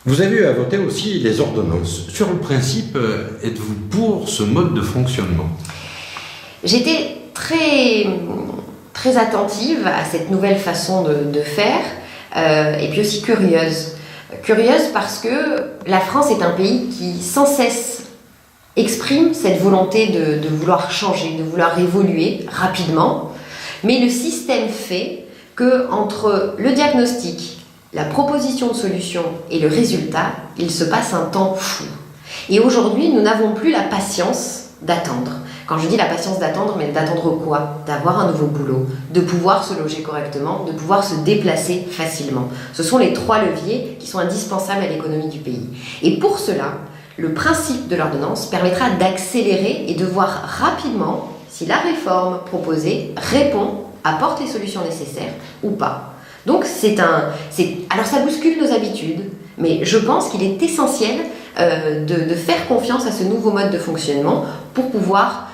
Vous avez eu à voter aussi les ordonnances. Sur le principe, êtes-vous pour ce mode de fonctionnement? J'étais très attentive à cette nouvelle façon de faire, et puis aussi curieuse. Curieuse parce que la France est un pays qui sans cesse exprime cette volonté de vouloir changer, de vouloir évoluer rapidement, mais le système fait que entre le diagnostic, la proposition de solution et le résultat, il se passe un temps fou. Et aujourd'hui, nous n'avons plus la patience d'attendre. Quand je dis la patience d'attendre, mais d'attendre quoi? D'avoir un nouveau boulot, de pouvoir se loger correctement, de pouvoir se déplacer facilement. Ce sont les 3 leviers qui sont indispensables à l'économie du pays. Et pour cela, le principe de l'ordonnance permettra d'accélérer et de voir rapidement si la réforme proposée répond, apporte les solutions nécessaires ou pas. Donc alors ça bouscule nos habitudes, mais je pense qu'il est essentiel de faire confiance à ce nouveau mode de fonctionnement pour pouvoir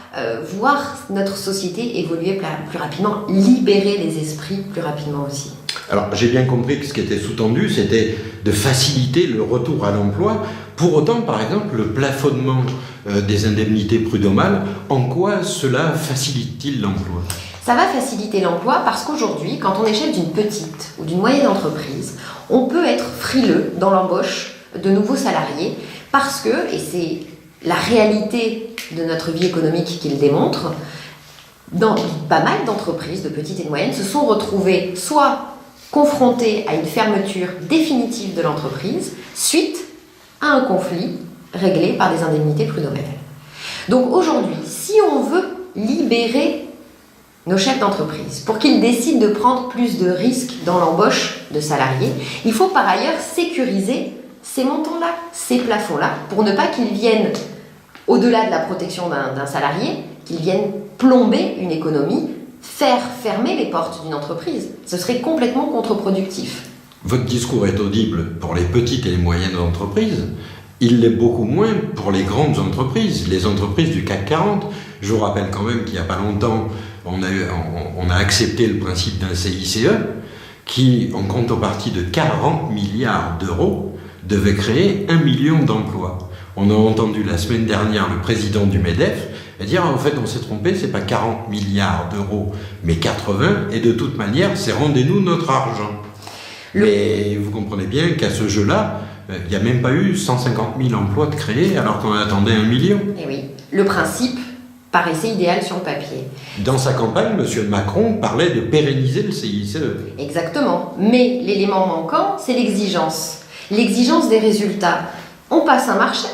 voir notre société évoluer plus rapidement, libérer les esprits plus rapidement aussi. Alors j'ai bien compris que ce qui était sous-tendu, c'était de faciliter le retour à l'emploi. Pour autant, par exemple, le plafonnement des indemnités prud'homales, en quoi cela facilite-t-il l'emploi? Ça va faciliter l'emploi parce qu'aujourd'hui, quand on est chef d'une petite ou d'une moyenne entreprise, on peut être frileux dans l'embauche de nouveaux salariés parce que, et c'est la réalité de notre vie économique qui le démontre, dans pas mal d'entreprises, de petites et de moyennes, se sont retrouvées soit confrontées à une fermeture définitive de l'entreprise suite à un conflit réglé par des indemnités prud'homales. Donc aujourd'hui, si on veut libérer nos chefs d'entreprise pour qu'ils décident de prendre plus de risques dans l'embauche de salariés, il faut par ailleurs sécuriser ces montants-là, ces plafonds-là, pour ne pas qu'ils viennent, au-delà de la protection d'un salarié, qu'ils viennent plomber une économie, faire fermer les portes d'une entreprise. Ce serait complètement contre-productif. Votre discours est audible pour les petites et les moyennes entreprises. Il l'est beaucoup moins pour les grandes entreprises, les entreprises du CAC 40. Je vous rappelle quand même qu'il n'y a pas longtemps, on a accepté le principe d'un CICE qui, en contrepartie de 40 milliards d'euros, devait créer 1 million d'emplois. On a entendu la semaine dernière le président du MEDEF dire en fait on s'est trompé, c'est pas 40 milliards d'euros, mais 80, et de toute manière c'est rendez-nous notre argent. Mais vous comprenez bien qu'à ce jeu-là, il n'y a même pas eu 150 000 emplois de créés alors qu'on attendait 1 million. Et oui, le principe paraissait idéal sur le papier. Dans sa campagne, M. Macron parlait de pérenniser le CICE. Exactement, mais l'élément manquant, c'est l'exigence. L'exigence des résultats. On passe un marché.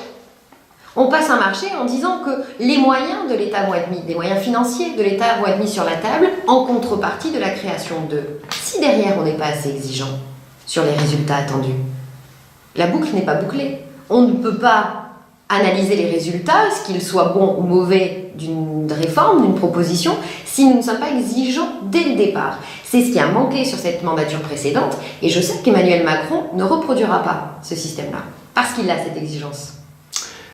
On passe un marché en disant que les moyens de l'État vont être mis, des moyens financiers de l'État vont être mis sur la table en contrepartie de la création d'eux. Si derrière on n'est pas assez exigeant sur les résultats attendus, la boucle n'est pas bouclée. On ne peut pas analyser les résultats, ce qu'ils soient bons ou mauvais d'une réforme, d'une proposition, si nous ne sommes pas exigeants dès le départ. C'est ce qui a manqué sur cette mandature précédente, et je sais qu'Emmanuel Macron ne reproduira pas ce système-là, parce qu'il a cette exigence.